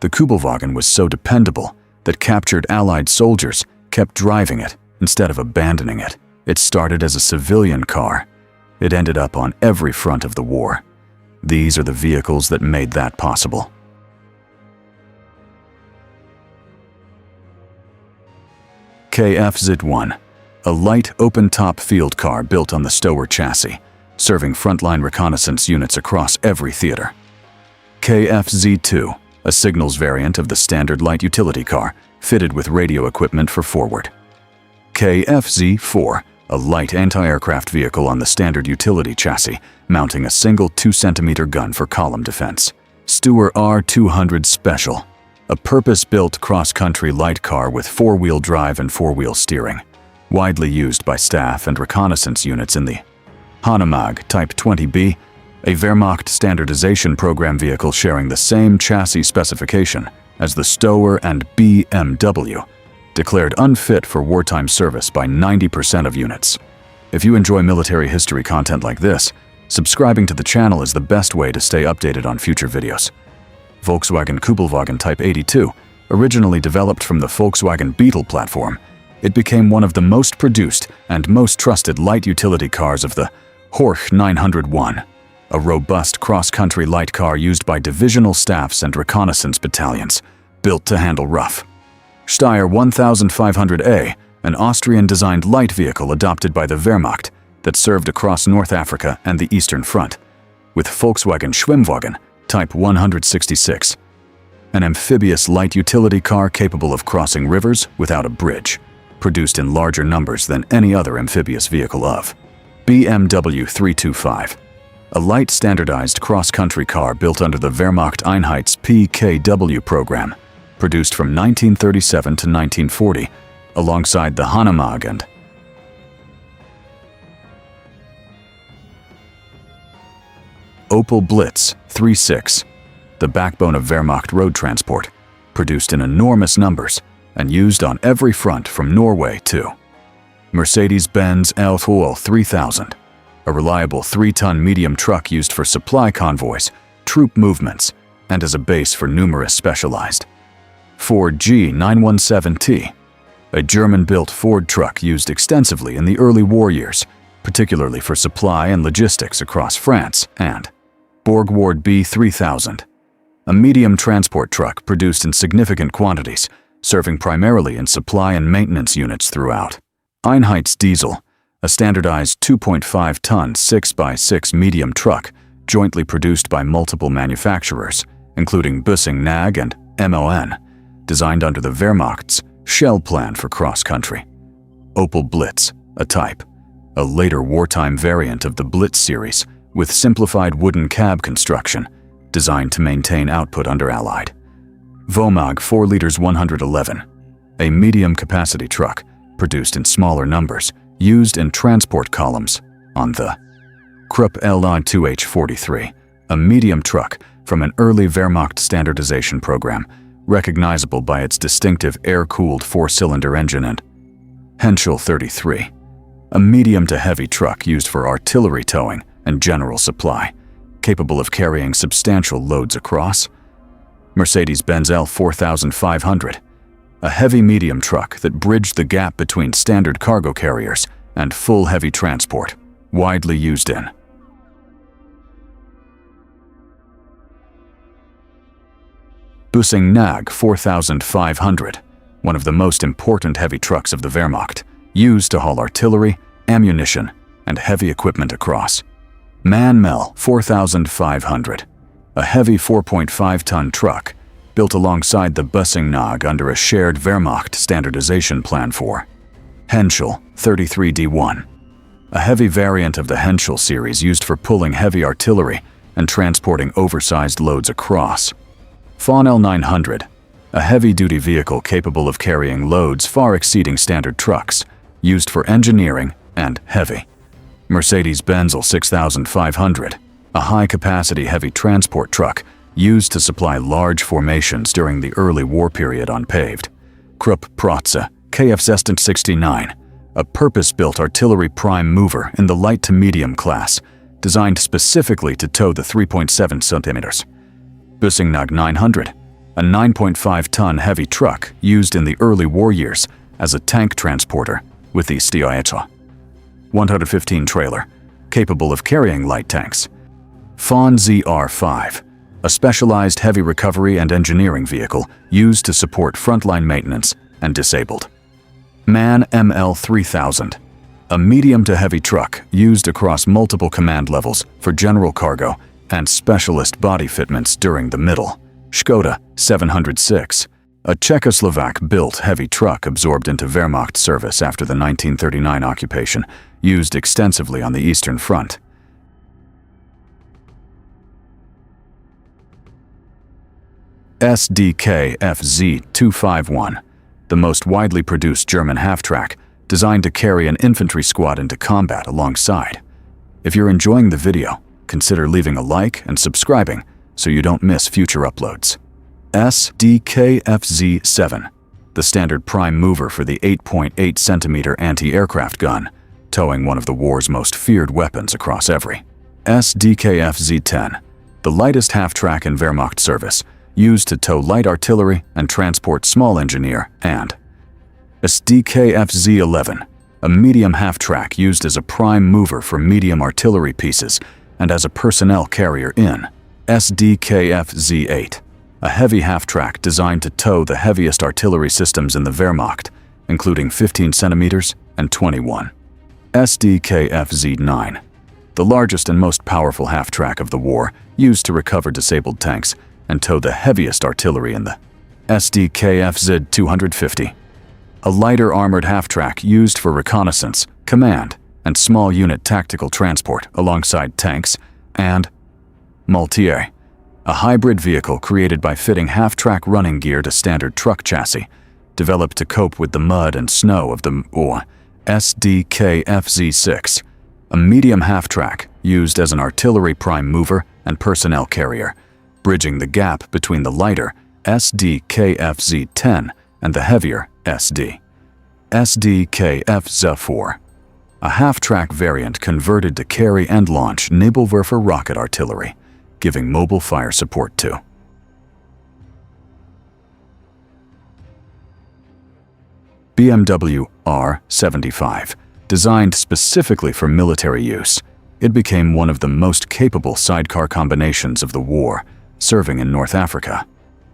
The Kübelwagen was so dependable that captured Allied soldiers kept driving it instead of abandoning it. It started as a civilian car. It ended up on every front of the war. These are the vehicles that made that possible. KF-ZIT-1, a light open-top field car built on the Stower chassis, serving frontline reconnaissance units across every theater. KF-Z-2, a signals variant of the standard light utility car, fitted with radio equipment for forward. KF-Z-4, a light anti-aircraft vehicle on the standard utility chassis, mounting a single 2-centimeter gun for column defense. Stuer R200 Special, a purpose-built cross-country light car with four-wheel drive and four-wheel steering, widely used by staff and reconnaissance units in the Hanomag Type 20B, a Wehrmacht standardization program vehicle sharing the same chassis specification as the Stower and BMW, declared unfit for wartime service by 90% of units. If you enjoy military history content like this, subscribing to the channel is the best way to stay updated on future videos. Volkswagen Kübelwagen Type 82, originally developed from the Volkswagen Beetle platform, it became one of the most produced and most trusted light utility cars of the Horch 901, a robust cross-country light car used by divisional staffs and reconnaissance battalions, built to handle rough. Steyr 1500A, an Austrian-designed light vehicle adopted by the Wehrmacht that served across North Africa and the Eastern Front, with Volkswagen Schwimmwagen Type 166, an amphibious light utility car capable of crossing rivers without a bridge, produced in larger numbers than any other amphibious vehicle of. BMW 325, a light standardized cross-country car built under the Wehrmacht Einheits PKW program, produced from 1937 to 1940, alongside the Hanomag and Opel Blitz 36, the backbone of Wehrmacht road transport, produced in enormous numbers and used on every front from Norway to Mercedes-Benz L-Foil 3000, a reliable 3-ton medium truck used for supply convoys, troop movements, and as a base for numerous specialized Ford G917T, a German-built Ford truck used extensively in the early war years, particularly for supply and logistics across France, and Borgward B3000, a medium transport truck produced in significant quantities, serving primarily in supply and maintenance units throughout. Einheits Diesel, a standardized 2.5-ton 6x6 medium truck jointly produced by multiple manufacturers, including Bussing NAG and MON, designed under the Wehrmacht's Shell Plan for cross-country. Opel Blitz, a type, a later wartime variant of the Blitz series with simplified wooden cab construction, designed to maintain output under Allied. Vomag 4 liters 111, a medium-capacity truck produced in smaller numbers, used in transport columns on the Krupp LI2H43, a medium truck from an early Wehrmacht standardization program, recognizable by its distinctive air-cooled 4-cylinder engine, and Henschel 33, a medium to heavy truck used for artillery towing and general supply, capable of carrying substantial loads across. Mercedes-Benz L4500, a heavy medium truck that bridged the gap between standard cargo carriers and full heavy transport, widely used in Bussing NAG 4500, one of the most important heavy trucks of the Wehrmacht, used to haul artillery, ammunition, and heavy equipment across. MAN-MEL 4500, a heavy 4.5-ton truck built alongside the Bussing NAG under a shared Wehrmacht standardization plan for Henschel 33D1, a heavy variant of the Henschel series used for pulling heavy artillery and transporting oversized loads across. Fawn L900, a heavy-duty vehicle capable of carrying loads far exceeding standard trucks, used for engineering and heavy. Mercedes-Benz L6500, a high-capacity heavy transport truck used to supply large formations during the early war period on paved. Krupp Protze KF 69, a purpose-built artillery prime mover in the light to medium class, designed specifically to tow the 3.7 centimeters. Bussing NAG 900, a 9.5-ton heavy truck used in the early war years as a tank transporter with the Sidecars. 115 trailer, capable of carrying light tanks. Fawn ZR5, a specialized heavy recovery and engineering vehicle used to support frontline maintenance and disabled. MAN ML3000, a medium to heavy truck used across multiple command levels for general cargo and specialist body fitments during the middle. Škoda 706, a Czechoslovak-built heavy truck absorbed into Wehrmacht service after the 1939 occupation, used extensively on the Eastern Front. SDK FZ251, the most widely produced German half-track, designed to carry an infantry squad into combat alongside. If you're enjoying the video, consider leaving a like and subscribing so you don't miss future uploads. SDK-FZ7, the standard prime mover for the 8.8 centimeter anti-aircraft gun, towing one of the war's most feared weapons across every. SDK-FZ10, the lightest half-track in Wehrmacht service, used to tow light artillery and transport small engineer, and SDK-FZ11, a medium half-track used as a prime mover for medium artillery pieces and as a personnel carrier in SDK-FZ8, a heavy half-track designed to tow the heaviest artillery systems in the Wehrmacht, including 15 centimeters and 21. SDK-FZ9, the largest and most powerful half-track of the war, used to recover disabled tanks and tow the heaviest artillery in the SDK-FZ250, a lighter armored half-track used for reconnaissance, command, and small unit tactical transport alongside tanks, and Multier, a hybrid vehicle created by fitting half-track running gear to standard truck chassis, developed to cope with the mud and snow of the SDK-FZ6, a medium half-track used as an artillery prime mover and personnel carrier, bridging the gap between the lighter SDK-FZ10 and the heavier SDK-FZ4, a half-track variant converted to carry and launch Nebelwerfer rocket artillery, giving mobile fire support to BMW R75. Designed specifically for military use, it became one of the most capable sidecar combinations of the war, serving in North Africa.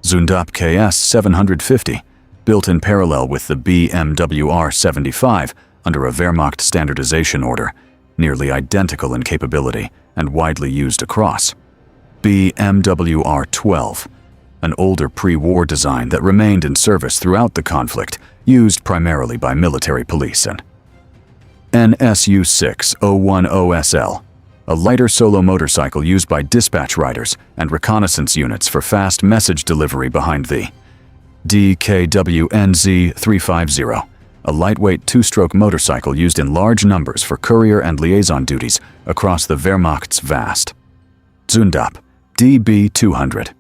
Zundap KS 750, built in parallel with the BMW R75 under a Wehrmacht standardization order, nearly identical in capability and widely used across. BMW R12, an older pre-war design that remained in service throughout the conflict, used primarily by military police, and NSU 6010SL, a lighter solo motorcycle used by dispatch riders and reconnaissance units for fast message delivery behind the DKWNZ 350, a lightweight two-stroke motorcycle used in large numbers for courier and liaison duties across the Wehrmacht's vast. Zundap DB200,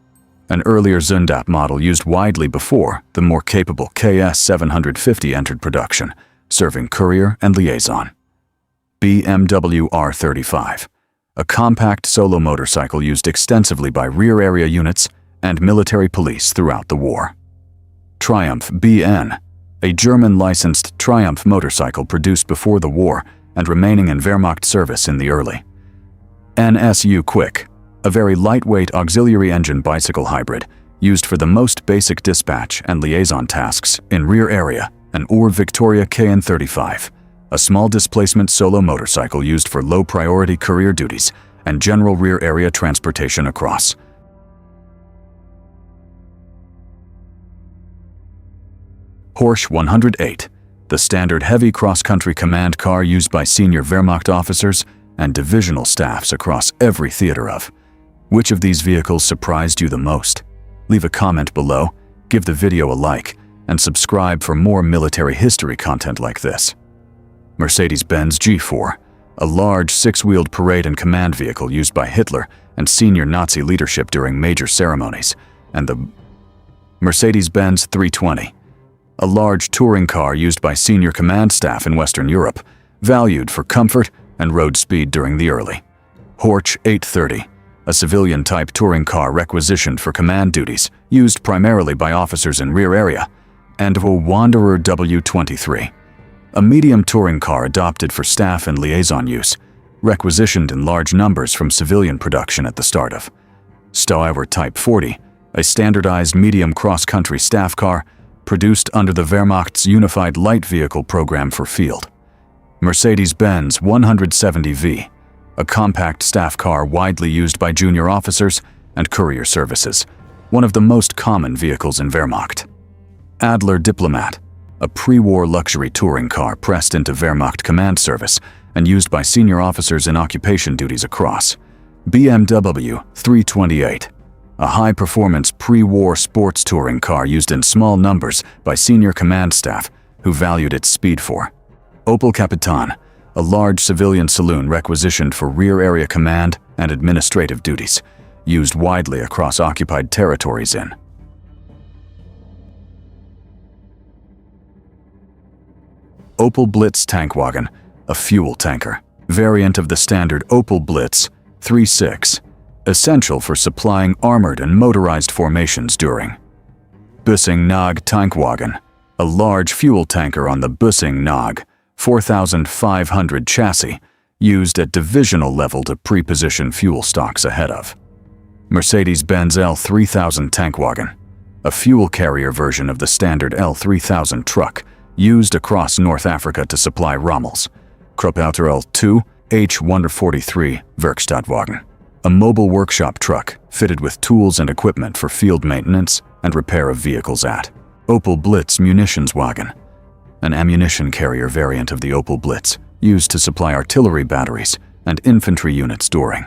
an earlier Zundap model used widely before the more capable KS 750 entered production, serving courier and liaison. BMW R35, a compact solo motorcycle used extensively by rear area units and military police throughout the war. Triumph BN, a German-licensed Triumph motorcycle produced before the war and remaining in Wehrmacht service in the early. NSU Quick, a very lightweight auxiliary engine bicycle hybrid used for the most basic dispatch and liaison tasks in rear area, and Victoria KN35, a small displacement solo motorcycle used for low-priority courier duties and general rear area transportation across. Porsche 108, the standard heavy cross-country command car used by senior Wehrmacht officers and divisional staffs across every theater of. Which of these vehicles surprised you the most? Leave a comment below, give the video a like, and subscribe for more military history content like this. Mercedes-Benz G4, a large six-wheeled parade and command vehicle used by Hitler and senior Nazi leadership during major ceremonies, and the Mercedes-Benz 320, a large touring car used by senior command staff in Western Europe, valued for comfort and road speed during the early. Porsche 830, a civilian-type touring car requisitioned for command duties, used primarily by officers in rear area, and a Wanderer W23, a medium touring car adopted for staff and liaison use, requisitioned in large numbers from civilian production at the start of Steyr Type 40, a standardized medium cross-country staff car produced under the Wehrmacht's Unified Light Vehicle Program for field. Mercedes-Benz 170V, a compact staff car widely used by junior officers and courier services, one of the most common vehicles in Wehrmacht. Adler Diplomat, a pre-war luxury touring car pressed into Wehrmacht command service and used by senior officers in occupation duties across. BMW 328, a high-performance pre-war sports touring car used in small numbers by senior command staff who valued its speed for. Opel Capitan, a large civilian saloon requisitioned for rear area command and administrative duties, used widely across occupied territories in. Opel Blitz tank wagon, a fuel tanker, variant of the standard Opel Blitz 3.6, essential for supplying armored and motorized formations during. Bussing Nag Tankwagen, a large fuel tanker on the Bussing Nag 4,500 chassis, used at divisional level to pre-position fuel stocks ahead of. Mercedes-Benz L3000 Tankwagen, a fuel carrier version of the standard L3000 truck, used across North Africa to supply Rommels. Kruppauter L2 H143 Werkstattwagen, a mobile workshop truck fitted with tools and equipment for field maintenance and repair of vehicles at. Opel Blitz Munitionswagen, an ammunition carrier variant of the Opel Blitz, used to supply artillery batteries and infantry units during.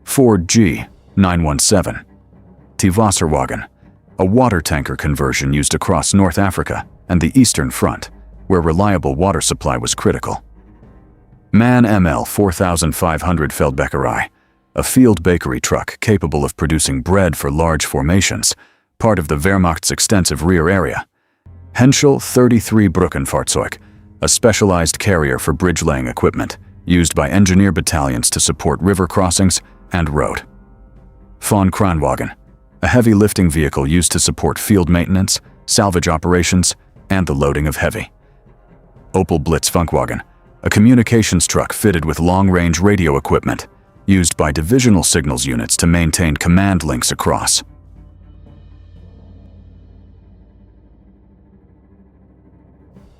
Ford G917 Tiefwasserwagen, a water tanker conversion used across North Africa and the Eastern Front, where reliable water supply was critical. MAN ML 4500 Feldbäckerei, a field bakery truck capable of producing bread for large formations, part of the Wehrmacht's extensive rear area. Henschel 33 Brückenfahrzeug, a specialized carrier for bridge-laying equipment, used by engineer battalions to support river crossings and road. Von Kranwagen, a heavy lifting vehicle used to support field maintenance, salvage operations, and the loading of heavy. Opel Blitz Funkwagen, a communications truck fitted with long-range radio equipment, used by divisional signals units to maintain command links across.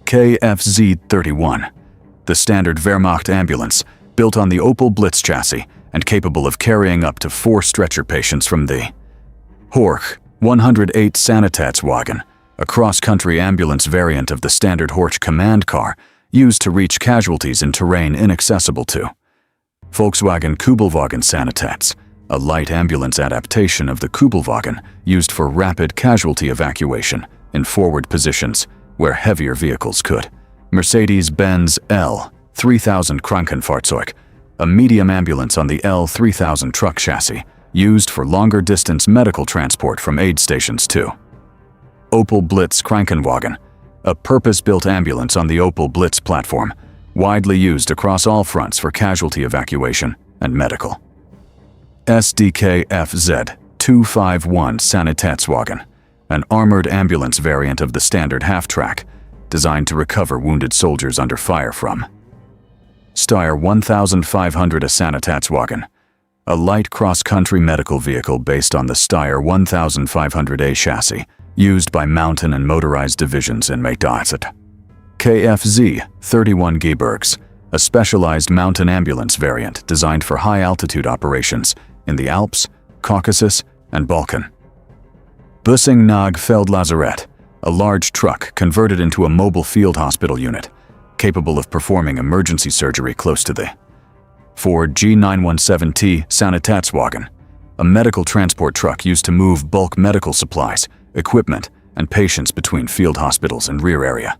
KFZ-31, the standard Wehrmacht ambulance, built on the Opel Blitz chassis and capable of carrying up to 4 stretcher patients from the Horch 108 Sanitätswagen, a cross-country ambulance variant of the standard Horch command car, used to reach casualties in terrain inaccessible to. Volkswagen Kubelwagen Sanitäts, a light ambulance adaptation of the Kubelwagen used for rapid casualty evacuation in forward positions where heavier vehicles could. Mercedes-Benz L3000 Krankenfahrzeug, a medium ambulance on the L3000 truck chassis, used for longer distance medical transport from aid stations to. Opel Blitz Krankenwagen, a purpose-built ambulance on the Opel Blitz platform, widely used across all fronts for casualty evacuation and medical. SDKFZ 251 Sanitätswagen, an armored ambulance variant of the standard half-track, designed to recover wounded soldiers under fire from. Steyr 1500 A Sanitätswagen, a light cross-country medical vehicle based on the Steyr 1500A chassis, used by mountain and motorized divisions in Maidasset. KFZ 31 Gebergs, a specialized mountain ambulance variant designed for high-altitude operations in the Alps, Caucasus, and Balkan. Bussing Nag Feldlazaret, a large truck converted into a mobile field hospital unit, capable of performing emergency surgery close to the. Ford G917T Sanitätswagen, a medical transport truck used to move bulk medical supplies, equipment, and patients between field hospitals and rear area.